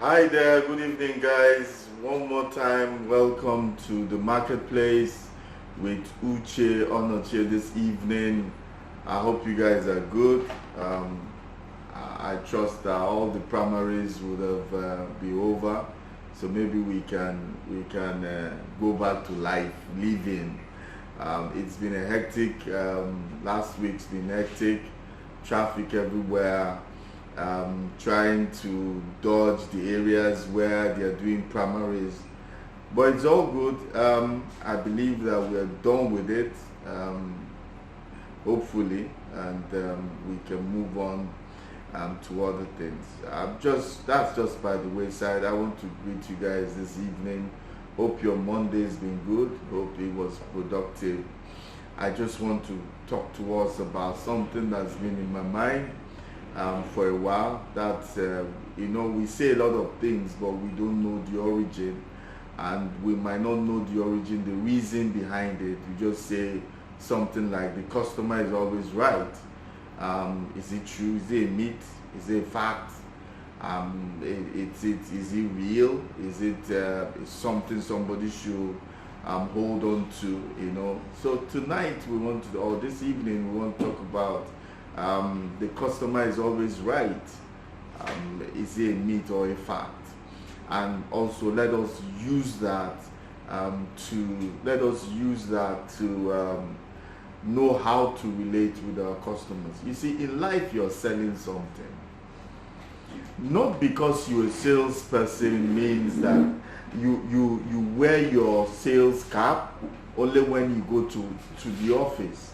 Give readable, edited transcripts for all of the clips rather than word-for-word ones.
Hi there, good evening, guys. One more time, welcome to the marketplace with Uche Onoche this evening. I hope you guys are good. I trust that all the primaries would have be over, so maybe we can go back to life, living. It's been a hectic. Last week's been hectic. Traffic everywhere, trying to dodge the areas where they're doing primaries. But it's all good. I believe that we're done with it, hopefully, and we can move on to other things. That's just by the wayside. I want to greet you guys this evening. Hope your Monday's been good. Hope it was productive. I just want to talk to us about something that's been in my mind for a while. That we say a lot of things, but we don't know the origin, and we might not know the origin, the reason behind it. We just say something like the customer is always right. Is it true? Is it a myth? Is it a fact? Is it real? Is it something somebody should hold on to? So tonight or this evening we want to talk about the customer is always right. Is it a myth or a fact? And also let us use that to know how to relate with our customers. You see, in life you're selling something. Not because you're a salesperson means that you wear your sales cap only when you go to the office.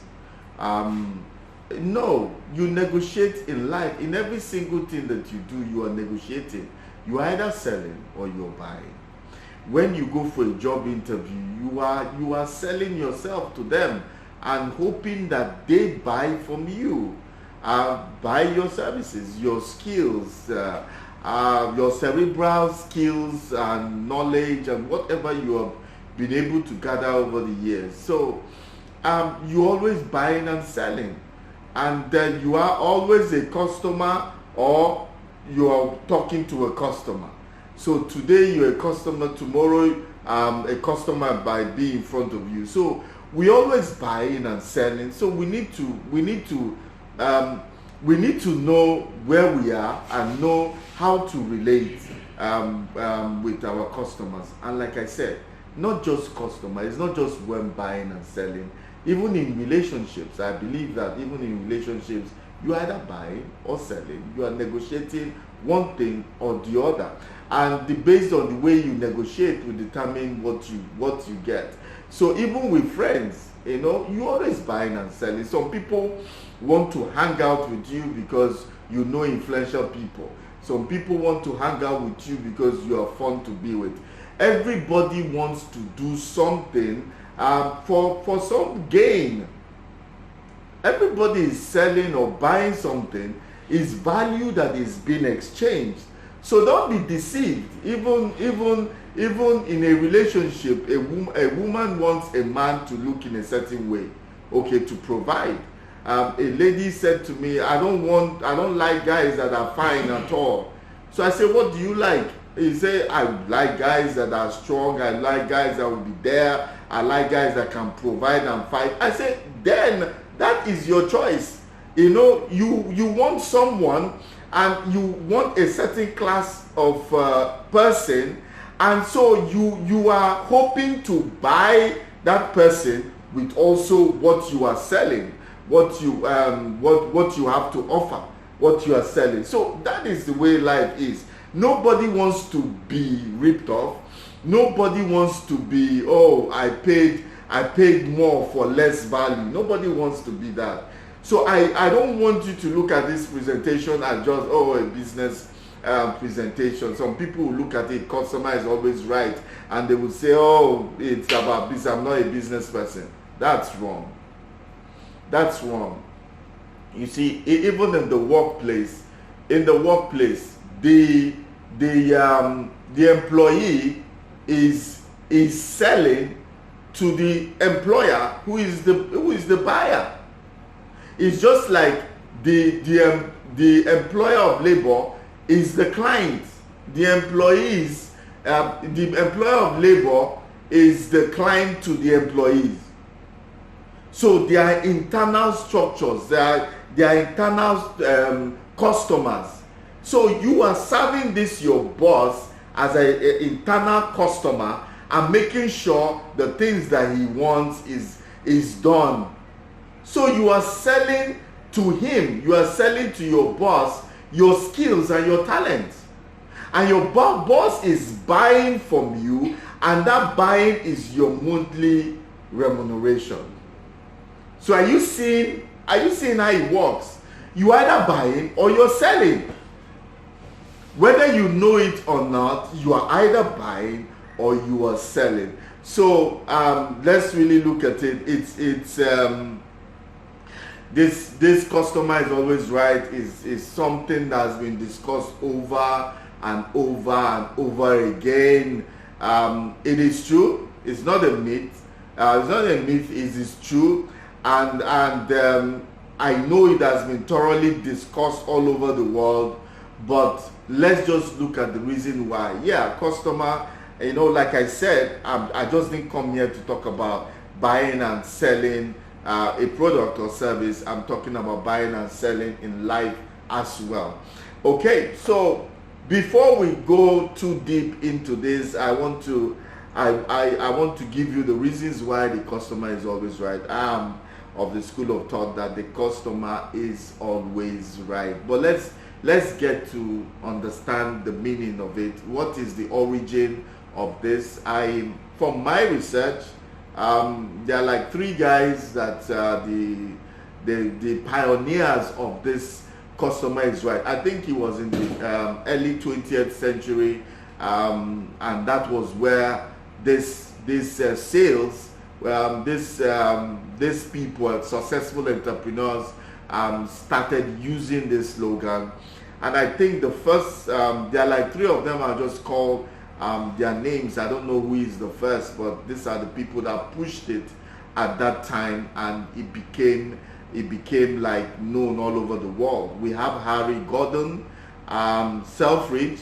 No, you negotiate in life. In every single thing that you do, you are negotiating. You are either selling or you're buying. When you go for a job interview, you are selling yourself to them and hoping that they buy from you. Buy your services, your skills, your cerebral skills and knowledge and whatever you have been able to gather over the years. So you're always buying and selling, and then you are always a customer or you are talking to a customer. So today you're a customer, tomorrow a customer by being in front of you. So we always buying and selling. So we need to know where we are and know how to relate with our customers. And like I said, not just customers, it's not just when buying and selling. Even in relationships, I believe that even in relationships, you are either buying or selling. You are negotiating one thing or the other. And based on the way you negotiate will determine what you get. So even with friends, you always buying and selling. Some people want to hang out with you because you know influential people. Some people want to hang out with you because you are fun to be with. Everybody wants to do something for some gain. Everybody is selling or buying something. Is value that is being exchanged. So don't be deceived. Even in a relationship, a woman wants a man to look in a certain way, to provide. A lady said to me, I don't like guys that are fine at all. So I said, what do you like? He said, I like guys that are strong. I like guys that will be there. I like guys that can provide and fight. I said, then that is your choice. You want someone and you want a certain class of person, and so you are hoping to buy that person with also what you are selling, what you have to offer, what you are selling. So that is the way life is. Nobody wants to be ripped off. Nobody wants to be, I paid more for less value. Nobody wants to be that. So I don't want you to look at this presentation as just a business presentation. Some people will look at it, customer is always right, and they will say, it's about business. I'm not a business person. That's wrong. That's wrong. You see, even in the workplace, the employee is selling to the employer who is the buyer. It's just like the employer of labor is the client. The employees, the employer of labor is the client to the employees. So there are internal structures, there are internal customers. So you are serving this your boss as an internal customer and making sure the things that he wants is done. So you are selling to him, you are selling to your boss your skills and your talents. And your boss is buying from you, and that buying is your monthly remuneration. So are you seeing how it works? You either buying or you're selling. Whether you know it or not, you are either buying or you are selling. So let's really look at it. This customer is always right is something that has been discussed over and over and over again. It is true. It's not a myth. It's not a myth. It is true. And I know it has been thoroughly discussed all over the world. But let's just look at the reason why. Yeah, customer, like I said, I just didn't come here to talk about buying and selling a product or service. I'm talking about buying and selling in life as well. Okay, so before we go too deep into this, I want to give you the reasons why the customer is always right. I am of the school of thought that the customer is always right. But let's get to understand the meaning of it. What is the origin of this? From my research, there are like three guys that the pioneers of this customer is right. I think it was in the early 20th century, and that was where this sales, these people, successful entrepreneurs, started using this slogan. And I think the first, there are like three of them. I'll just call their names. I don't know who is the first, but these are the people that pushed it at that time, and it became like known all over the world. We have Harry Gordon, Selfridge.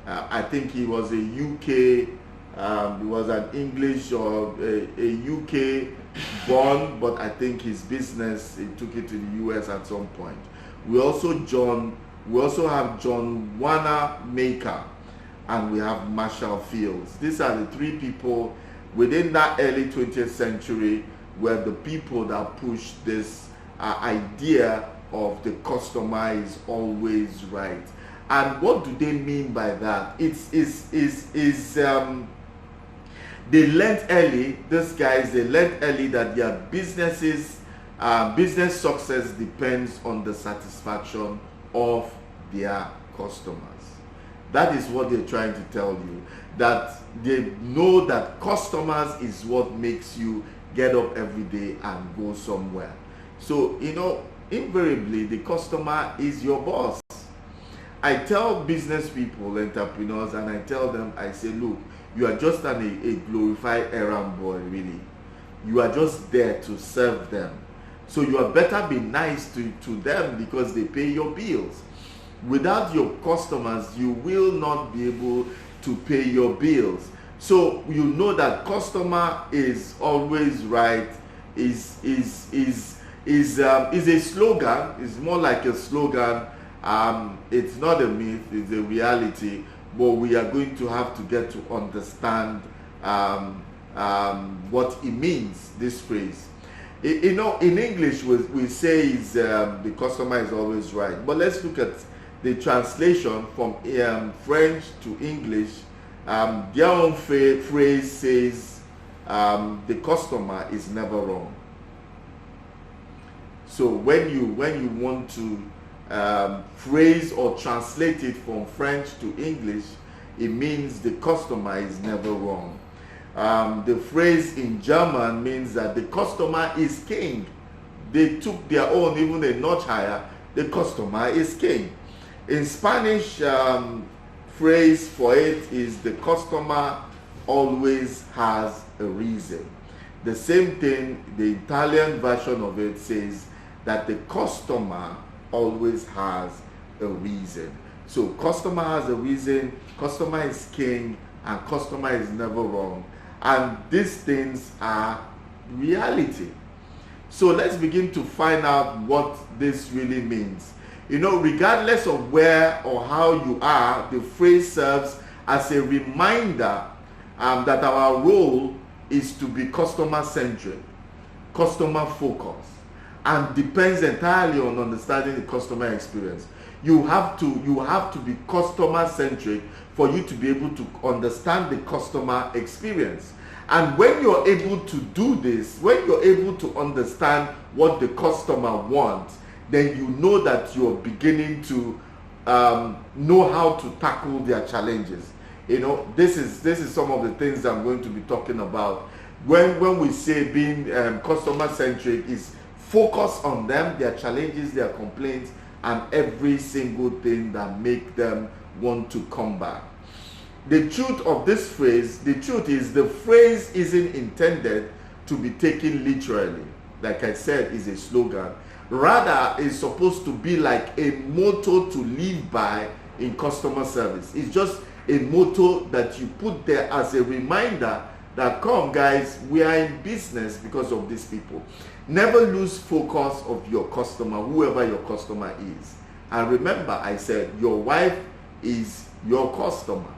I think he was a UK, he was an English or a UK born, but I think his business, he took it to the US at some point. We also have John Wanamaker, and we have Marshall Fields. These are the three people within that early 20th century were the people that pushed this idea of the customer is always right. And what do they mean by that? They learned early, these guys, they learned early that their business success depends on the satisfaction of their customers. That is what they're trying to tell you, that they know that customers is what makes you get up every day and go somewhere. So, invariably, the customer is your boss. I tell business people, entrepreneurs, and I tell them, I say, look, you are just a glorified errand boy, really. You are just there to serve them. So you are better be nice to them because they pay your bills. Without your customers, you will not be able to pay your bills. So you know that customer is always right is a slogan. It's more like a slogan. It's not a myth, it's a reality, but we are going to have to get to understand what it means, this phrase. In English we say is the customer is always right, but let's look at the translation from French to English. Their own phrase says the customer is never wrong. So when you want to phrase or translate it from French to English, it means the customer is never wrong. The phrase in German means that the customer is king. They took their own even a notch higher. The customer is king. In Spanish, phrase for it is the customer always has a reason. The same thing, the Italian version of it says that the customer always has a reason. So customer has a reason, customer is king, and customer is never wrong. And these things are reality. So let's begin to find out what this really means. You know, regardless of where or how you are, the phrase serves as a reminder that our role is to be customer-centric, customer-focused, and depends entirely on understanding the customer experience. You have to be customer-centric for you to be able to understand the customer experience. And when you're able to do this, when you're able to understand what the customer wants, then you know that you're beginning to know how to tackle their challenges. You know, this is some of the things I'm going to be talking about. When we say being customer-centric is focus on them, their challenges, their complaints, and every single thing that make them want to come back. The truth of this phrase, the truth is the phrase isn't intended to be taken literally. Like I said, is a slogan. Rather, it's supposed to be like a motto to live by in customer service. It's just a motto that you put there as a reminder that, come guys, we are in business because of these people. Never lose focus of your customer, whoever your customer is. And remember, I said your wife is your customer.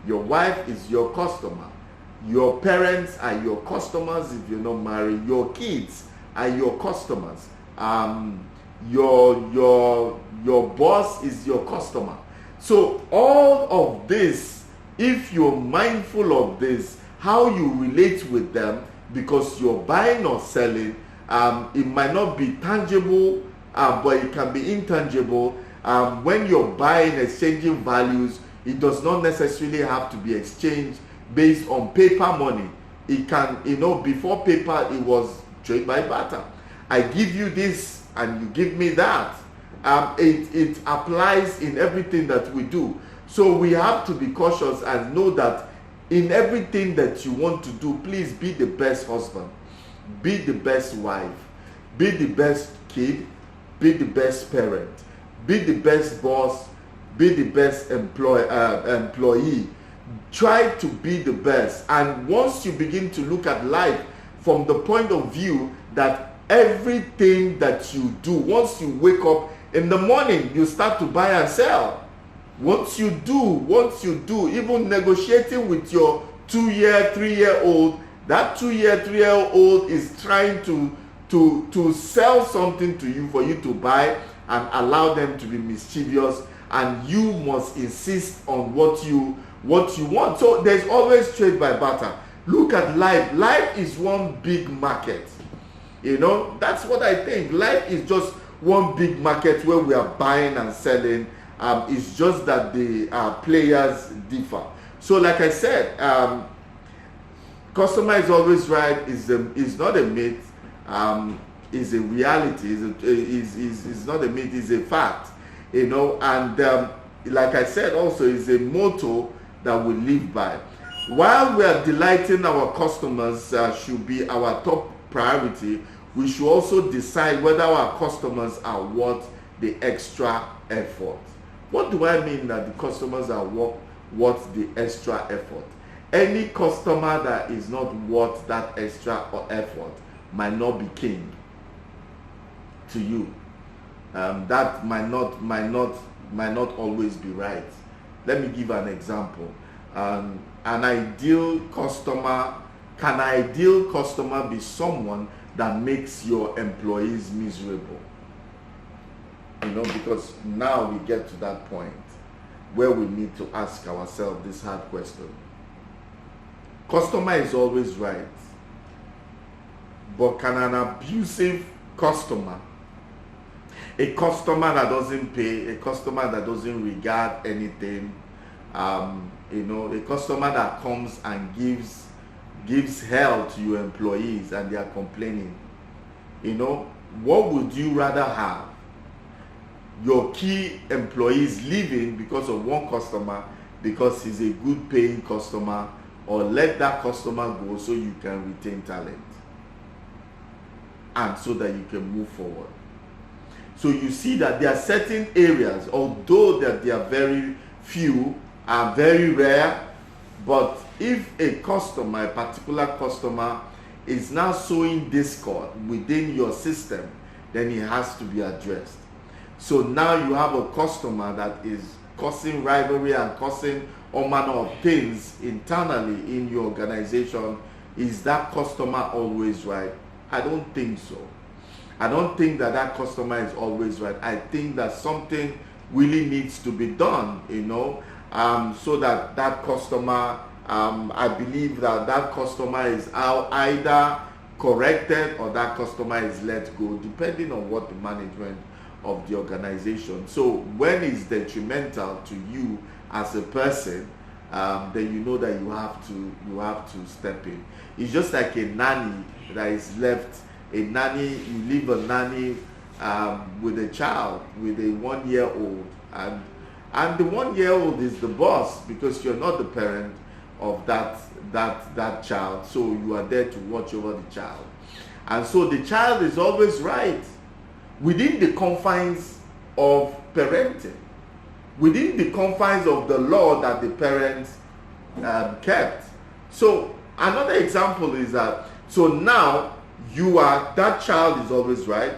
Your wife is your customer. Your parents are your customers if you're not married. Your kids are your customers. Your boss is your customer. So all of this, if you're mindful of this, how you relate with them, because you're buying or selling, it might not be tangible, but it can be intangible. When you're buying, exchanging values, it does not necessarily have to be exchanged based on paper money. It can, before paper, it was trade by barter. I give you this and you give me that. It applies in everything that we do. So we have to be cautious and know that in everything that you want to do, please be the best husband, be the best wife, be the best kid, be the best parent, be the best boss, be the best employee. Try to be the best. And once you begin to look at life from the point of view that everything that you do, once you wake up in the morning, you start to buy and sell. Once you do, even negotiating with your 2-year, 3-year-old, that 2-year, 3-year-old is trying to sell something to you for you to buy and allow them to be mischievous, and you must insist on what you want. So there's always trade by barter. Look at life. Life is one big market. That's what I think. Life is just one big market where we are buying and selling. It's just that the players differ. So like I said, customer is always right is not a myth. Is a reality. Is not a myth. Is a fact. And like I said, also is a motto that we live by. While we are delighting our customers should be our top priority, we should also decide whether our customers are worth the extra effort. What do I mean that the customers are worth the extra effort? Any customer that is not worth that extra effort might not be king to you. That might not always be right. Let me give an example. Can an ideal customer be someone that makes your employees miserable? Because now we get to that point where we need to ask ourselves this hard question. Customer is always right, but can an abusive customer, a customer that doesn't pay, a customer that doesn't regard anything, a customer that comes and gives hell to your employees and they are complaining, what would you rather have? Your key employees leaving because of one customer, because he's a good paying customer, or let that customer go so you can retain talent and so that you can move forward? So you see that there are certain areas, although that they are very few and very rare, but if a customer, a particular customer, is now sowing discord within your system, then it has to be addressed. So now you have a customer that is causing rivalry and causing all manner of things internally in your organization. Is that customer always right? I don't think so. I don't think that that customer is always right. I think that something really needs to be done, so that that customer, I believe that that customer is either corrected or that customer is let go, depending on what the management of the organization. So when it's detrimental to you as a person, then you know that you have to step in. It's just like a nanny that is left. You leave a nanny with a child, with a 1-year-old, and the 1-year-old is the boss because you're not the parent of that child. So you are there to watch over the child, and so the child is always right within the confines of parenting, within the confines of the law that the parents kept. So another example is that, so now that child is always right.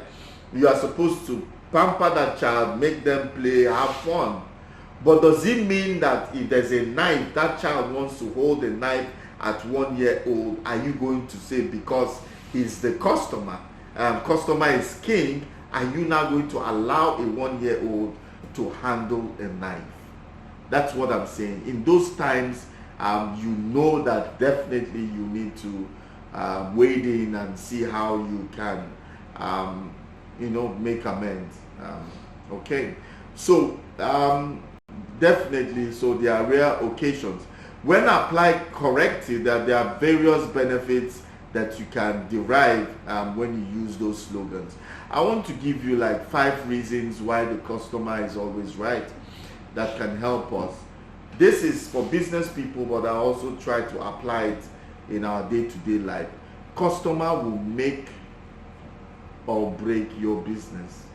You are supposed to pamper that child, make them play, have fun. But does it mean that if there's a knife, that child wants to hold a knife at 1-year-old, are you going to say because he's the customer is king, are you now going to allow a 1-year-old to handle a knife? That's what I'm saying. In those times, that definitely you need to wade in and see how you can, make amends. Okay, so definitely, so there are rare occasions when applied correctly that there are various benefits that you can derive when you use those slogans. I want to give you like 5 reasons why the customer is always right that can help us. This is for business people, but I also try to apply it in our day-to-day life. Customer will make or break your business.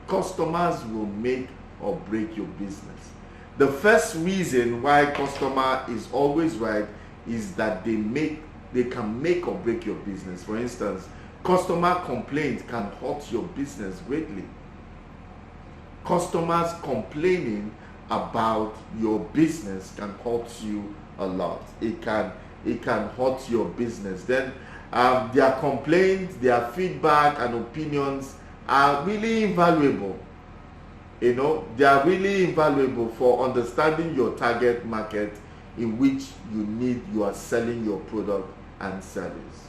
Customers will make or break your business. The first reason why customer is always right is that they can make or break your business. For instance, customer complaints can hurt your business greatly. Customers complaining about your business can hurt you a lot. It can hurt your business. Then their complaints, their feedback and opinions are really invaluable. They are really invaluable for understanding your target market in which you are selling your product and service.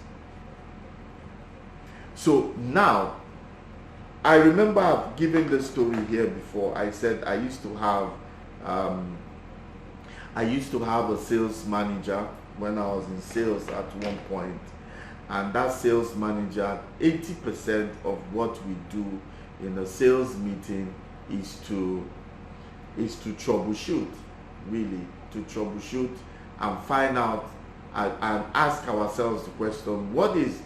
So now, I remember I've given the story here before. I said I used to have a sales manager when I was in sales at one point, and that sales manager, 80% of what we do in a sales meeting is to troubleshoot, really, to troubleshoot and find out and ask ourselves the question, what if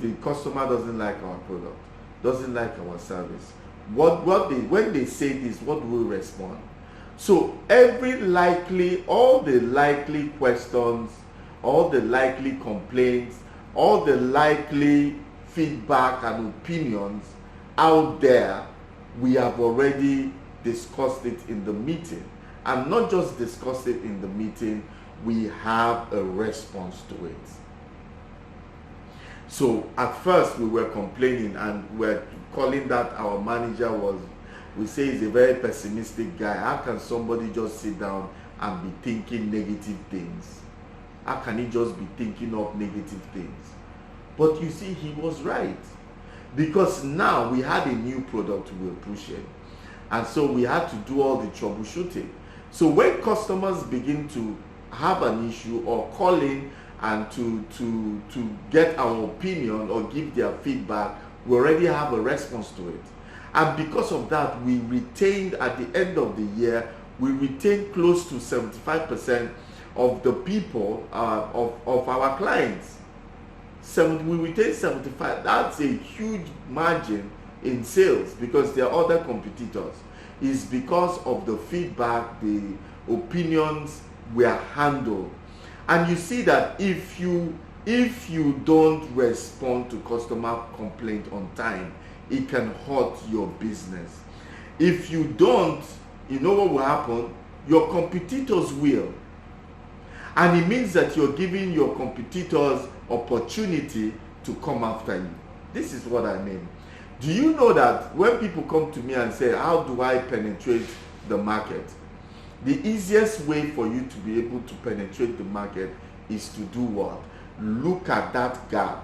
the customer doesn't like our product, doesn't like our service? When they say this, what do we respond? So all the likely questions, all the likely complaints, all the likely feedback and opinions out there, we have already discussed it in the meeting. And not just discussed it in the meeting, we have a response to it. So at first we were complaining and we're calling that our manager we say he's a very pessimistic guy. How can somebody just sit down and be thinking negative things? How can he just be thinking of negative things? But you see, he was right. Because now we had a new product we were pushing. And so we had to do all the troubleshooting. So when customers begin to have an issue or call in and to get our opinion or give their feedback, we already have a response to it. And because of that, we retained, at the end of the year, we retained close to 75% of the people of our clients. we retain 75. That's a huge margin in sales because there are other competitors. It's because of the feedback, the opinions were handled. And you see that if you don't respond to customer complaint on time, it can hurt your business. If you don't, you know what will happen? Your competitors will. And it means that you're giving your competitors opportunity to come after you. This is what I mean. Do you know that when people come to me and say, how do I penetrate the market? The easiest way for you to be able to penetrate the market is to do what? Look at that gap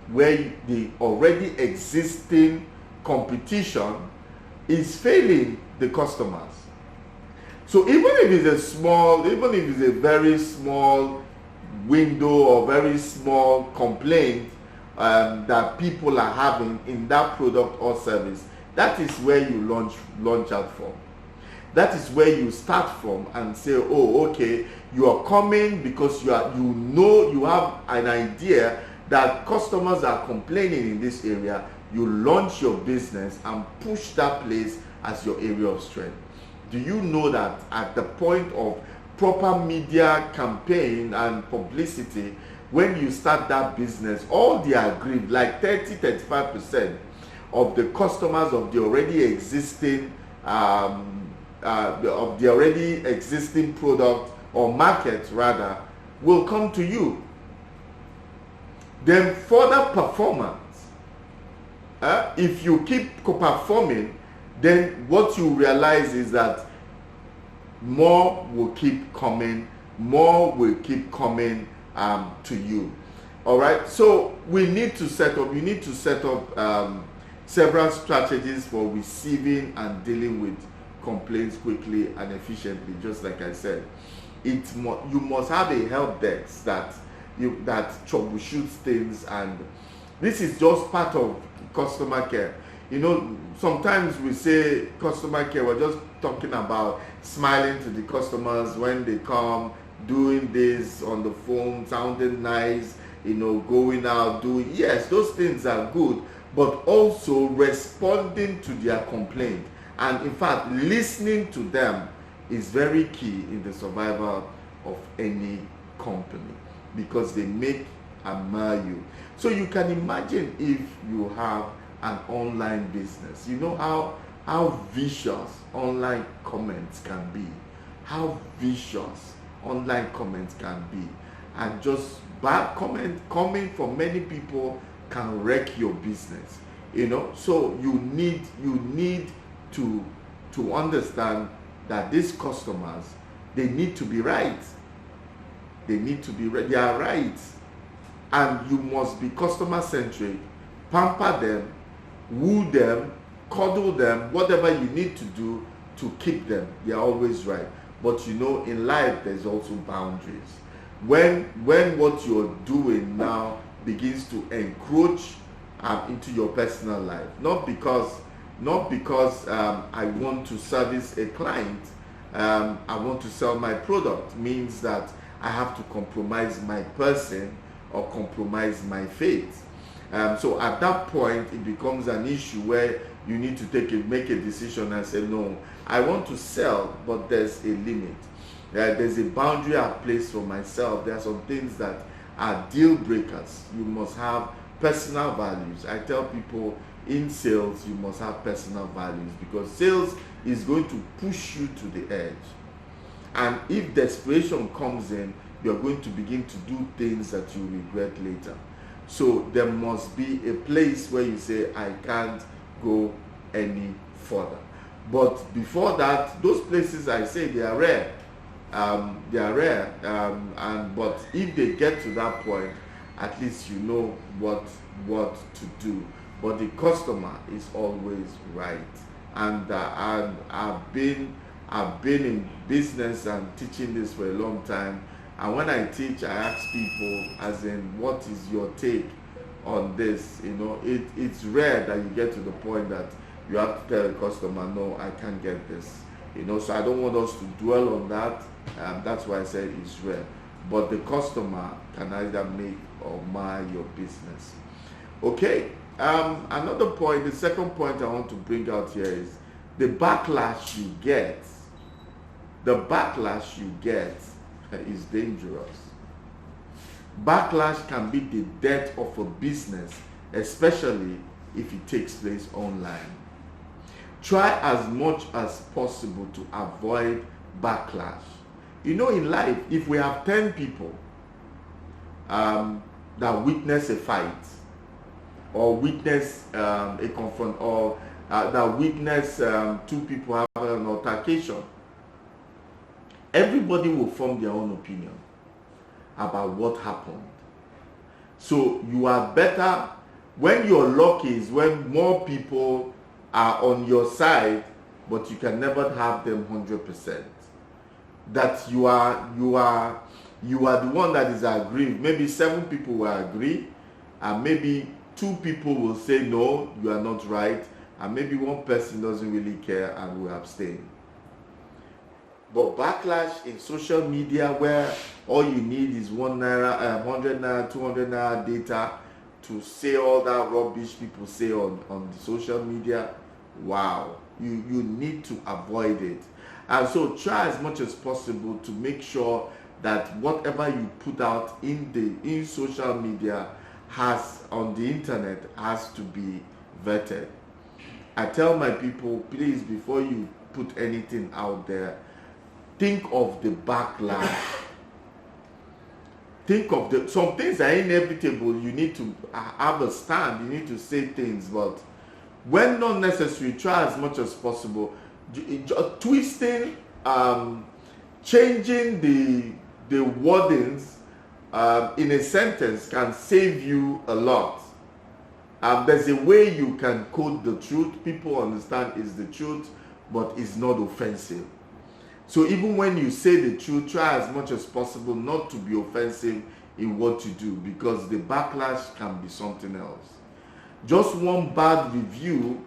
where the already existing competition is failing the customers. So even if it's a very small window or very small complaint that people are having in that product or service, that is where you launch out from. That is where you start from and say, oh, okay, you are coming because you have an idea that customers are complaining in this area. You launch your business and push that place as your area of strength. Do you know that at the point of proper media campaign and publicity, when you start that business, all the agreed, like 30-35% of the customers of the already existing product or market rather will come to you. Then further performance, if you keep performing, then what you realize is that more will keep coming to you. All right, so you need to set up several strategies for receiving and dealing with complaints quickly and efficiently. Just like I said, you must have a help desk that troubleshoots things, and this is just part of customer care. You know, sometimes we say customer care, we're just talking about smiling to the customers when they come, doing this on the phone, sounding nice, going out, yes, those things are good, but also responding to their complaint. And in fact, listening to them is very key in the survival of any company, because they make and mar you. So you can imagine if you have an online business, you know how vicious online comments can be, and just bad comment coming from many people can wreck your business. So you need to understand that these customers, they need to be right. They are right, and you must be customer centric. Pamper them, woo them, cuddle them, whatever you need to do to keep them. They are always right. But in life there's also boundaries. When what you're doing now begins to encroach into your personal life, not because I want to service a client, I want to sell my product, means that I have to compromise my person or compromise my faith. So at that point, it becomes an issue where you need to make a decision and say, no, I want to sell, but there's a limit. There's a boundary I've placed for myself. There are some things that are deal breakers. You must have personal values. I tell people, in sales, you must have personal values, because sales is going to push you to the edge. And if desperation comes in, you're going to begin to do things that you regret later. So there must be a place where you say, I can't go any further. But before that, those places, I say, they are rare. But if they get to that point, at least you know what to do. But the customer is always right. And I've been in business and teaching this for a long time. And when I teach, I ask people, as in, what is your take on this? It's rare that you get to the point that you have to tell the customer, no, I can't get this. So I don't want us to dwell on that. That's why I said it's rare. but the customer can either make or mar your business. Okay, another point, the second point I want to bring out here is the backlash you get. The backlash you get is dangerous. Backlash can be the death of a business, especially if it takes place online. Try as much as possible to avoid backlash. You know, in life, if we have 10 people that witness a fight, or witness a confront, or that witness two people having an altercation, everybody will form their own opinion about what happened. So you are better when your luck is when more people are on your side, but you can never have them 100%. That you are the one that is aggrieved. Maybe 7 people will agree, and maybe 2 people will say no, you are not right, and maybe 1 person doesn't really care and will abstain. But backlash in social media, where all you need is 1 naira, 100 naira, 200 naira data to say all that rubbish people say on the social media, wow, you need to avoid it. And so try as much as possible to make sure that whatever you put out in social media on the internet has to be vetted. I tell my people, please, before you put anything out there, think of the backlash. Think of some things are inevitable. You need to have a stand. You need to say things, but when not necessary, try as much as possible. Twisting, changing the wordings in a sentence can save you a lot. There's a way you can quote the truth. People understand it's the truth, but it's not offensive. So even when you say the truth, try as much as possible not to be offensive in what you do, because the backlash can be something else. Just one bad review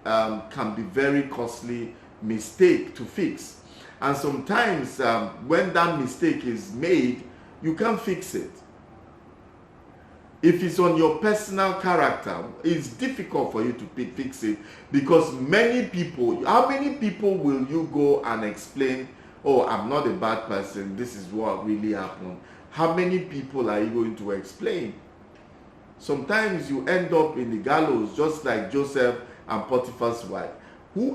can be very costly mistake to fix. And sometimes when that mistake is made, you can't fix it. If it's on your personal character, it's difficult for you to fix it, because many people, how many people will you go and explain, oh, I'm not a bad person, this is what really happened? How many people are you going to explain? Sometimes you end up in the gallows, just like Joseph and Potiphar's wife.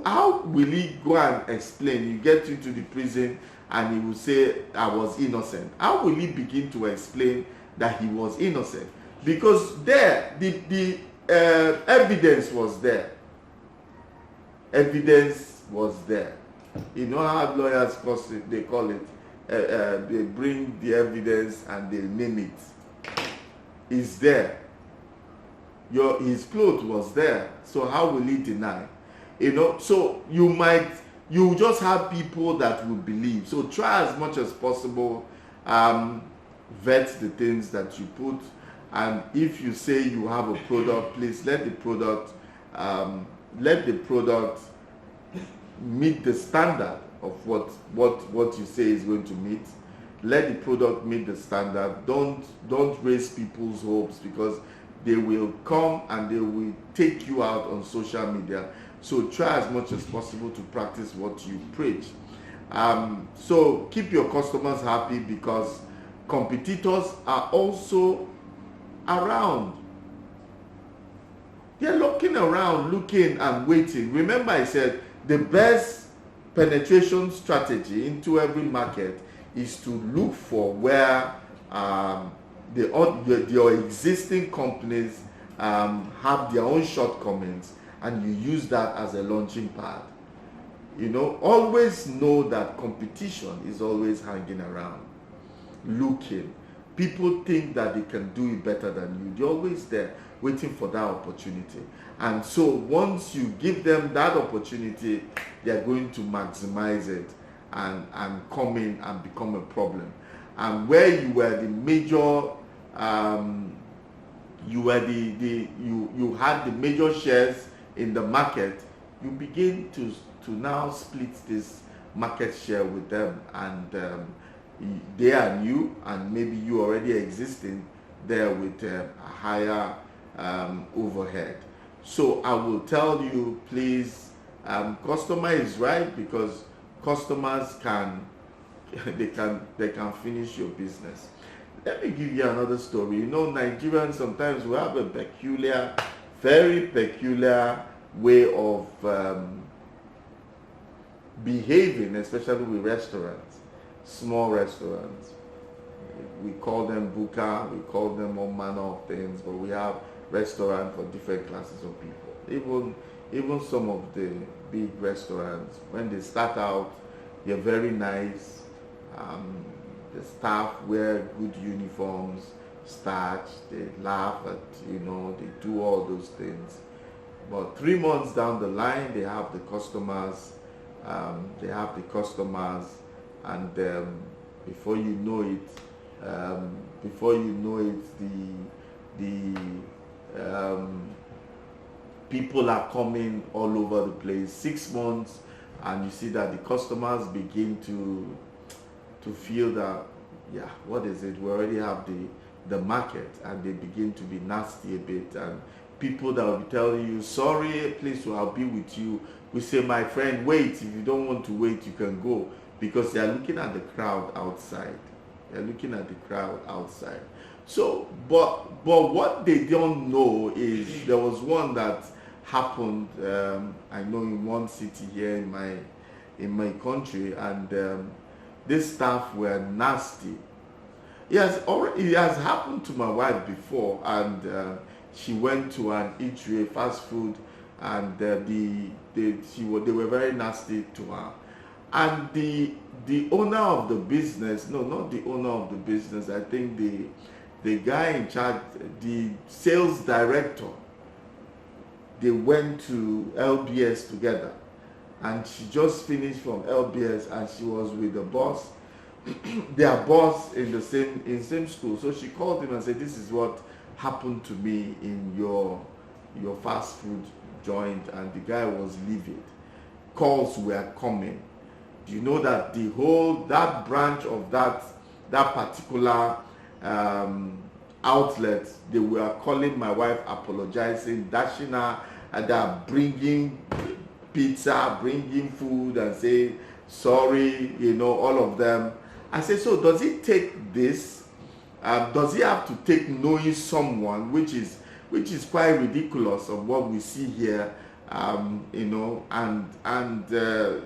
How will he go and explain? You get into the prison and he will say, I was innocent. How will he begin to explain that he was innocent? Because there, the evidence was there. Evidence was there. You know how lawyers they call it? They bring the evidence and they name it. It's there. His clothes was there. So how will he deny? You know, so you just have people that will believe. So try as much as possible, vet the things that you put. And if you say you have a product, please let the product meet the standard of what you say is going to meet. Let the product meet the standard. Don't raise people's hopes, because they will come and they will take you out on social media. So try as much as possible to practice what you preach. So keep your customers happy, because competitors are also around. They're looking around, looking and waiting. Remember, I said the best penetration strategy into every market is to look for where your existing companies have their own shortcomings, and you use that as a launching pad. You know, always know that competition is always hanging around, looking. People think that they can do it better than you. They're always there waiting for that opportunity. And so once you give them that opportunity, they're going to maximize it and come in and become a problem. And where you were the major, you had the major shares in the market, you begin to now split this market share with them, and they are new, and maybe you already existing there with a higher overhead. So I will tell you, please, customer is right, because customers can they can finish your business. Let me give you another story. You know, Nigerians, sometimes we have a peculiar, very peculiar way of behaving, especially with restaurants, small restaurants. We call them buka, we call them all manner of things, but we have restaurants for different classes of people. Even some of the big restaurants, when they start out, they're very nice. The staff wear good uniforms, starch, they laugh at, they do all those things. But 3 months down the line, they have the customers, and before you know it, the people are coming all over the place. 6 months, and you see that the customers begin to feel that, yeah, what is it? We already have the market, and they begin to be nasty a bit. And people that will be telling you, sorry, please, I'll be with you. We say, my friend, wait. If you don't want to wait, you can go, because they are looking at the crowd outside. So, but what they don't know is there was one that happened. I know in one city here in my country, and these staff were nasty. It has happened to my wife before, and she went to an eatery, fast food, and they were very nasty to her. And the owner of the business, no, not the owner of the business, I think the guy in charge, the sales director, they went to LBS together, and she just finished from LBS, and she was with the boss, their boss in same school. So she called him and said, this is what happened to me in your fast food joint, and the guy was livid. Calls were coming. Do you know that that branch of that particular outlet, they were calling my wife, apologizing, dashing her, and they're bringing pizza, bringing food, and say sorry, all of them. I said, so does it take this? Does it have to take knowing someone, which is quite ridiculous of what we see here, and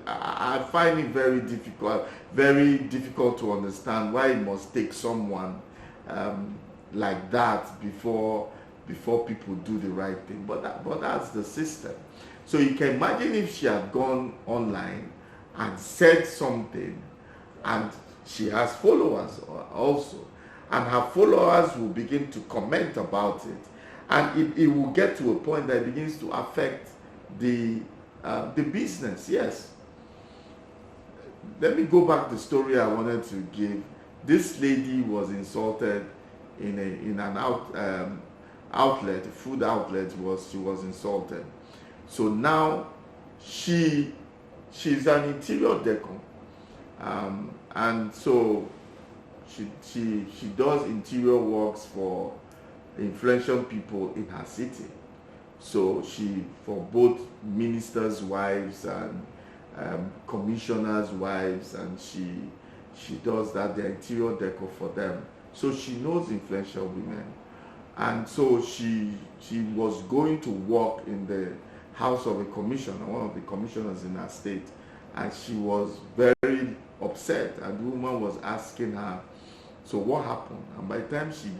I find it very difficult to understand why it must take someone like that before people do the right thing. But that's the system. So you can imagine if she had gone online and said something, and she has followers also, and her followers will begin to comment about it, and it will get to a point that it begins to affect the business. Yes. Let me go back to the story I wanted to give. This lady was insulted in an outlet, a food outlet. She was insulted. So now she's an interior decor, and so she does interior works for influential people in her city. So for both ministers' wives and commissioners' wives, and she does that, the interior decor for them. So she knows influential women, and so she was going to work in the house of a commissioner, one of the commissioners in her state, and she was very upset, and the woman was asking her, so what happened? And by the time she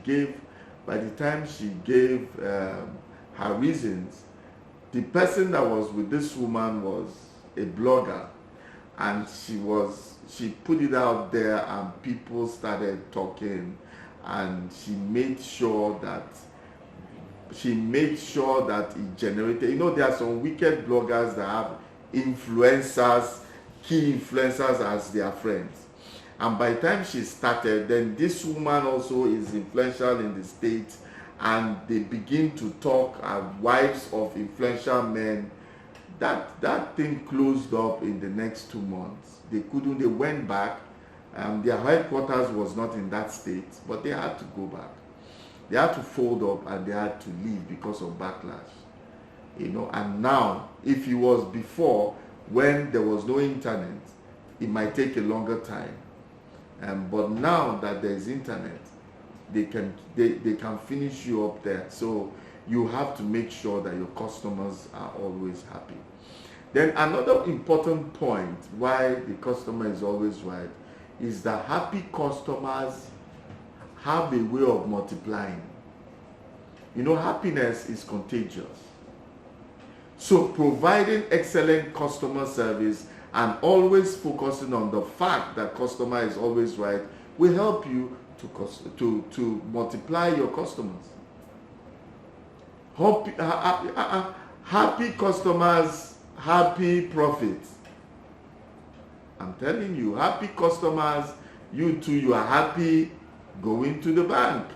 gave her reasons, the person that was with this woman was a blogger, and she put it out there, and people started talking, and she made sure that it generated, there are some wicked bloggers that have influencers, key influencers as their friends. And by the time she started, then this woman also is influential in the state, and they begin to talk as wives of influential men. That thing closed up in the next 2 months. They went back, Their headquarters was not in that state, but they had to go back. They had to fold up and they had to leave because of backlash. And now, if it was before, when there was no internet, it might take a longer time. But now that there is internet, they can finish you up there. So you have to make sure that your customers are always happy. Then another important point why the customer is always right is that happy customers have a way of multiplying. Happiness is contagious. So providing excellent customer service and always focusing on the fact that customer is always right will help you to multiply your customers. Happy customers, happy profits. I'm telling you, happy customers, you too, you are happy going to the bank.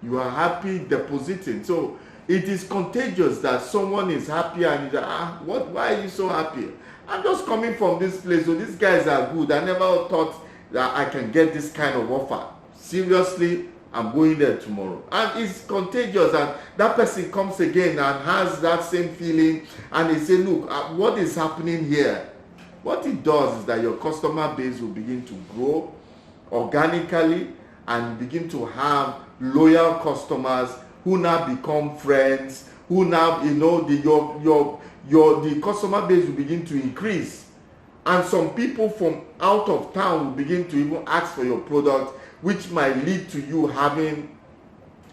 You are happy depositing. So it is contagious that someone is happy and you why are you so happy? I'm just coming from this place, so these guys are good. I never thought that I can get this kind of offer. Seriously, I'm going there tomorrow. And it's contagious, and that person comes again and has that same feeling, and they say, look, what is happening here? What it does is that your customer base will begin to grow organically and begin to have loyal customers who now become friends, who now, the customer base will begin to increase. And some people from out of town will begin to even ask for your product, which might lead to you having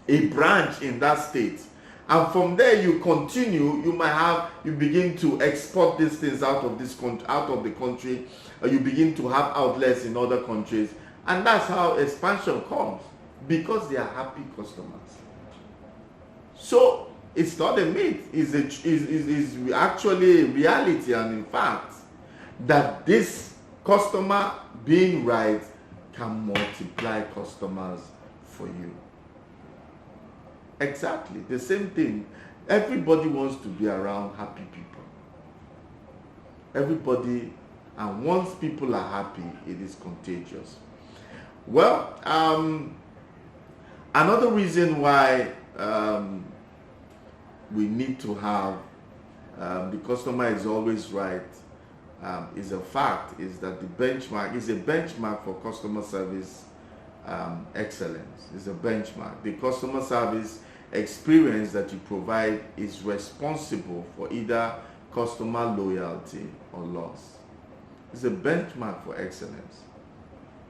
a branch in that state. And from there you continue, you begin to export these things out of the country, or you begin to have outlets in other countries. And that's how expansion comes, because they are happy customers. So it's not a myth, it's actually a reality, and in fact, that this customer being right can multiply customers for you. Exactly the same thing. Everybody wants to be around happy people. Everybody, and once people are happy, it is contagious. Well, another reason why we need to have the customer is always right is a fact, is that the benchmark is a benchmark for customer service excellence. Is a benchmark. The customer service experience that you provide is responsible for either customer loyalty or loss. It's a benchmark for excellence.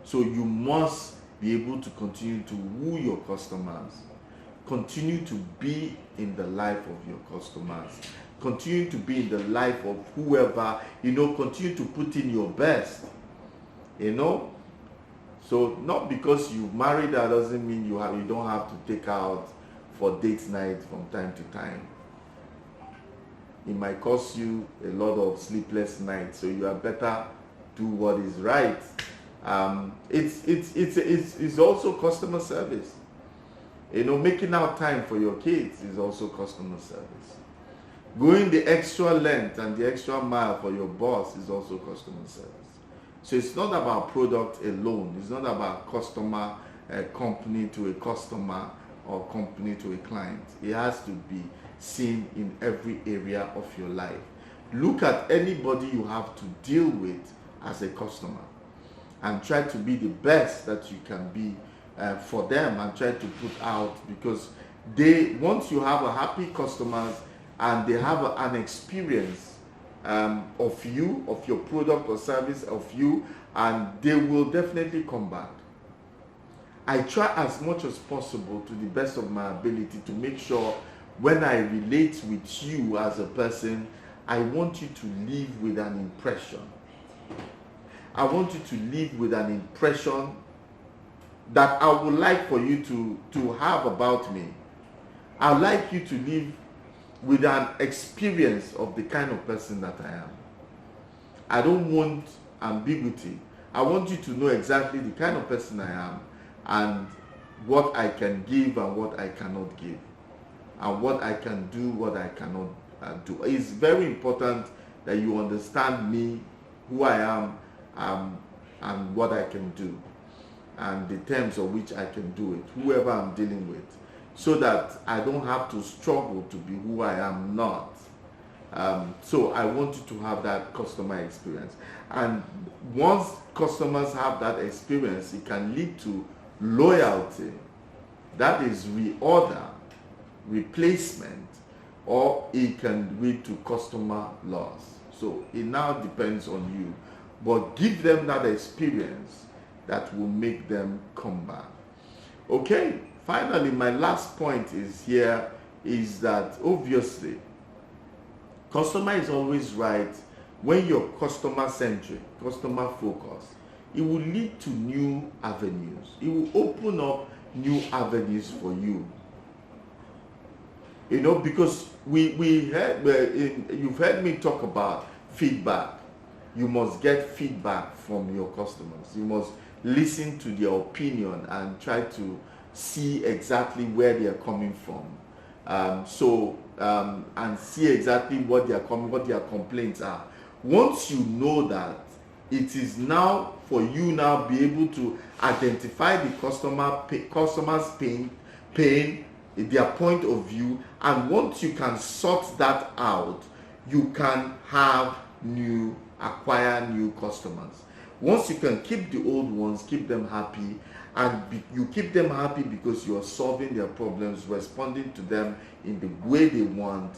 So you must be able to continue to woo your customers, continue to be in the life of your customers, continue to be in the life of whoever, continue to put in your best, So not because you've married her doesn't mean you don't have to take out for date night from time to time. It might cost you a lot of sleepless nights, so you are better do what is right. It's also customer service. Making out time for your kids is also customer service. Going the extra length and the extra mile for your boss is also customer service. So it's not about product alone. It's not about customer, company to a customer, or company to a client. It has to be seen in every area of your life. Look at anybody you have to deal with as a customer and try to be the best that you can be for them, and try to put out, because once you have a happy customers and they have an experience of you, of your product or service, of you, and they will definitely come back. I try as much as possible, to the best of my ability, to make sure when I relate with you as a person, I want you to leave with an impression. I want you to leave with an impression that I would like for you to have about me. I'd like you to live with an experience of the kind of person that I am. I don't want ambiguity. I want you to know exactly the kind of person I am, and what I can give and what I cannot give, and what I can do, what I cannot do. It's very important that you understand me, who I am, and what I can do, and the terms of which I can do it, whoever I'm dealing with, so that I don't have to struggle to be who I am not. So I want you to have that customer experience. And once customers have that experience, it can lead to loyalty. That is reorder, replacement, or it can lead to customer loss. So it now depends on you. But give them that experience that will make them come back. Okay, finally, my last point is that obviously, customer is always right when you're customer centric, customer focused. It will lead to new avenues. It will open up new avenues for you. You know, because we heard, you've heard me talk about feedback. You must get feedback from your customers. You must listen to their opinion and try to see exactly where they are coming from. And see exactly what their complaints are. Once you know that, it is now for you now be able to identify the customer's pain, their point of view, and once you can sort that out, you can acquire new customers. Once you can keep the old ones, keep them happy, and you keep them happy because you are solving their problems, responding to them in the way they want.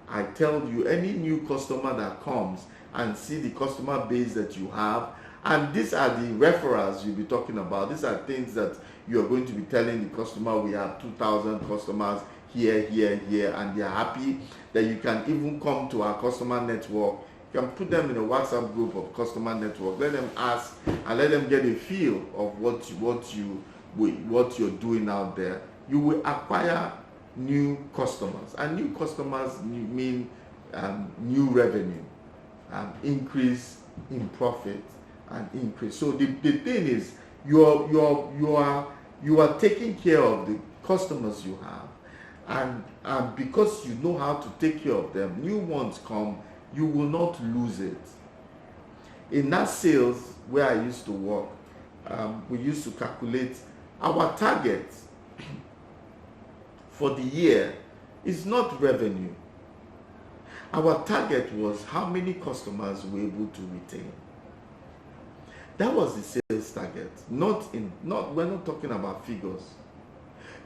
I tell you, any new customer that comes and see the customer base that you have, and these are the referrals you'll be talking about. These are things that you are going to be telling the customer. We have 2,000 customers here, and they're happy that you can even come to our customer network. You can put them in a WhatsApp group of customer network. Let them ask and let them get a feel of what you're doing out there. You will acquire new customers, and new customers mean new revenue, increase in profit, and increase. So the thing is, you are taking care of the customers you have, and because you know how to take care of them, new ones come. You will not lose it. In that sales where I used to work, we used to calculate our target for the year is not revenue. Our target was how many customers we were able to retain. That was the sales target. We're not talking about figures.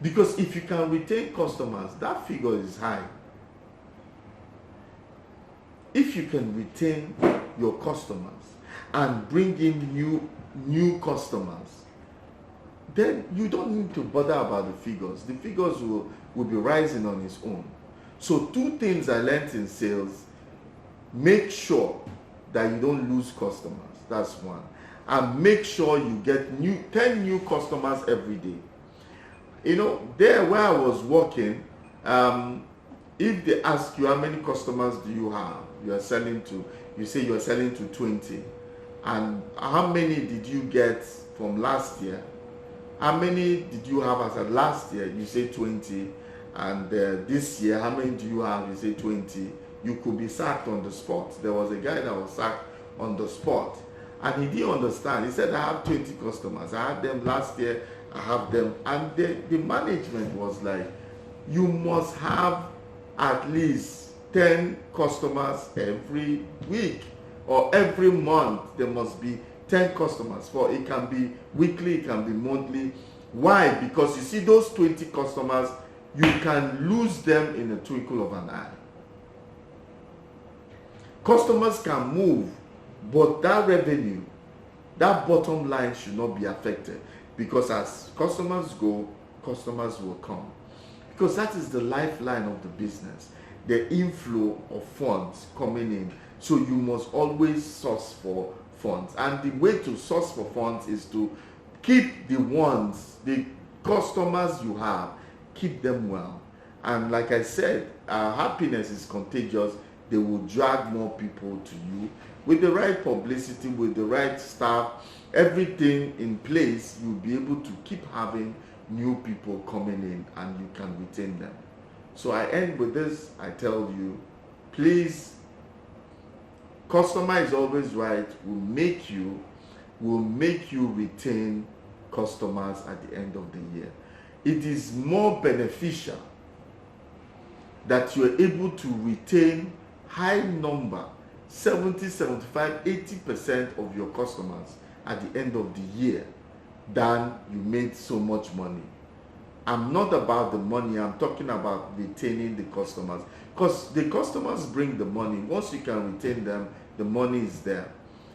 Because if you can retain customers, that figure is high. If you can retain your customers and bring in new customers, then you don't need to bother about the figures. The figures will be rising on its own. So 2 things I learned in sales: make sure that you don't lose customers. That's one. And make sure you get 10 new customers every day. You know, there where I was working, if they ask you how many customers do you have, you say you are selling to 20, and how many did you get from last year? How many did you have as of last year? You say 20, and this year, how many do you have? You say 20. You could be sacked on the spot. There was a guy that was sacked on the spot, and he didn't understand. He said, I have 20 customers. I had them last year, I have them. And the management was like, you must have at least 10 customers every week, or every month. There must be 10 customers. For it can be weekly, it can be monthly. Why? Because you see, those 20 customers, you can lose them in a twinkle of an eye. Customers can move, but that revenue, that bottom line should not be affected, because as customers go, customers will come, because that is the lifeline of the business, the inflow of funds coming in. So you must always source for funds, and the way to source for funds is to keep the customers you have, keep them well. And like I said, happiness is contagious. They will drag more people to you with the right publicity, with the right staff, everything in place. You'll be able to keep having new people coming in, and you can retain them. So I end with this. I tell you, please, customer is always right will make you will make you retain customers at the end of the year. It is more beneficial that you are able to retain high number, 70, 75, 80% of your customers at the end of the year than you made so much money. I'm not about the money, I'm talking about retaining the customers, because the customers bring the money. Once you can retain them, the money is there.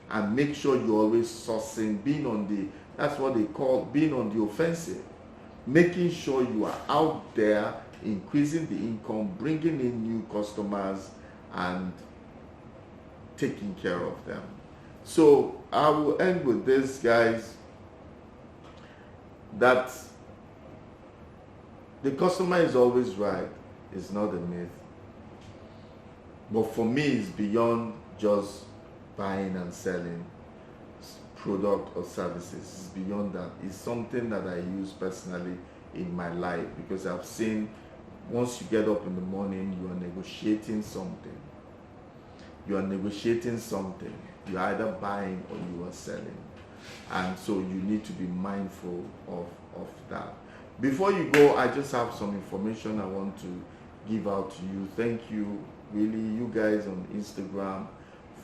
And make sure you're always sourcing, being on the, that's what they call being on the offensive, making sure you are out there increasing the income, bringing in new customers, and taking care of them. So I will end with this, guys, that the customer is always right. It's not a myth. But for me, it's beyond just buying and selling product or services. It's beyond that. It's something that I use personally in my life, because I've seen once you get up in the morning, you are negotiating something. You are negotiating something. You're either buying or you are selling. And so you need to be mindful of that. Before you go, I just have some information I want to give out to you. Thank you, really, you guys on Instagram,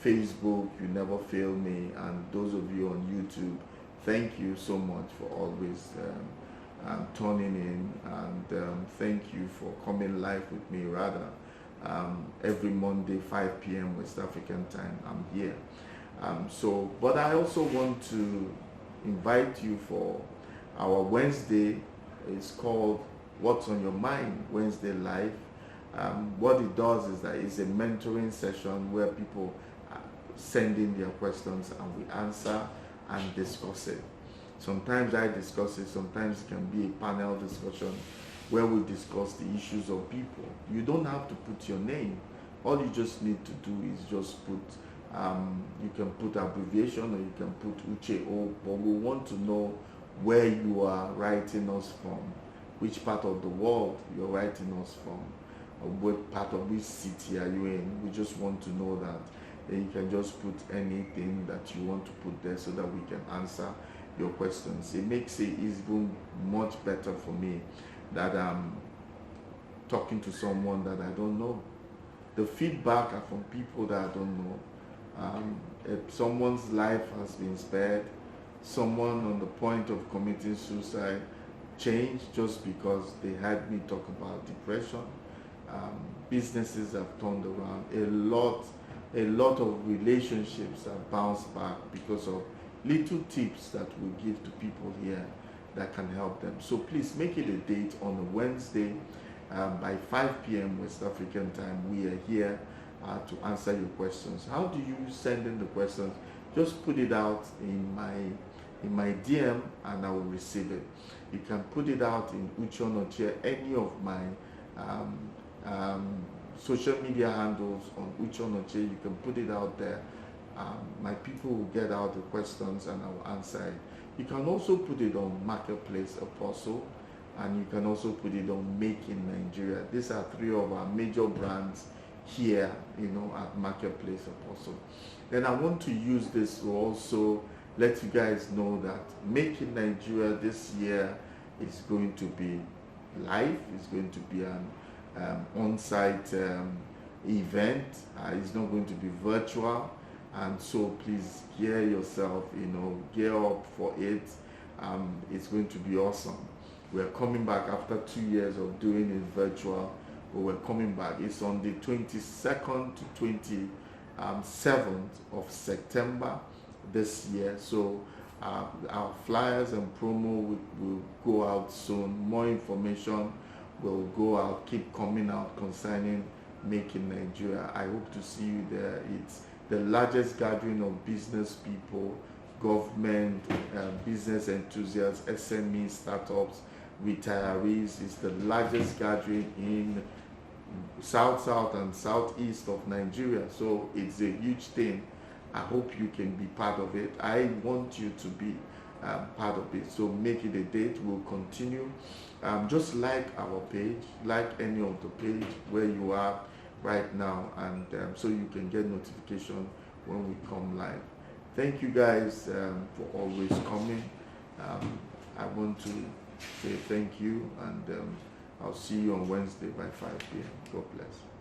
Facebook, you never fail me, and those of you on YouTube, thank you so much for always tuning in, and thank you for coming live with me, rather. Every Monday, 5 p.m. West African time, I'm here. But I also want to invite you for our Wednesday. It's called What's on Your Mind Wednesday Live. What it does is that it's a mentoring session where people send in their questions and we answer and discuss it. Sometimes I discuss it, sometimes it can be a panel discussion where we discuss the issues of people. You don't have to put your name. All you just need to do is just put, you can put abbreviation or you can put Uche, but we want to know where you are writing us from, which part of the world you're writing us from, or what part of which city are you in. We just want to know that. Then you can just put anything that you want to put there so that we can answer your questions. It makes it even much better for me that I'm talking to someone that I don't know. The feedback are from people that I don't know. If someone's life has been spared, someone on the point of committing suicide changed just because they had me talk about depression. Businesses have turned around. A lot of relationships have bounced back because of little tips that we give to people here that can help them. So please make it a date on a Wednesday by 5 p.m. West African time. We are here to answer your questions. How do you send in the questions? Just put it out in my DM and I will receive it. You can put it out in Uche Onochie, any of my social media handles on Uche Onochie. You can put it out there. My people will get out the questions and I will answer it. You can also put it on Marketplace Apostle, and you can also put it on Make in Nigeria. These are three of our major brands here, at Marketplace Apostle. Then I want to use this to also let you guys know that Make in Nigeria this year is going to be live. It's going to be an on-site event. It's not going to be virtual. And so please gear yourself, gear up for it. It's going to be awesome. We're coming back after 2 years of doing it virtual, but we're coming back. It's on the 22nd to 27th of September this year. So our flyers and promo will go out soon. More information will go out, keep coming out concerning Make in Nigeria. I hope to see you there. It's the largest gathering of business people, government, business enthusiasts, SMEs, startups, retirees. It's the largest gathering in South and Southeast of Nigeria. So it's a huge thing. I hope you can be part of it. I want you to be part of it. So make it a date. We'll continue. Just like our page, like any of the page where you are right now, and so you can get notification when we come live. Thank you guys for always coming. I want to say thank you, and I'll see you on Wednesday by 5 p.m. God bless.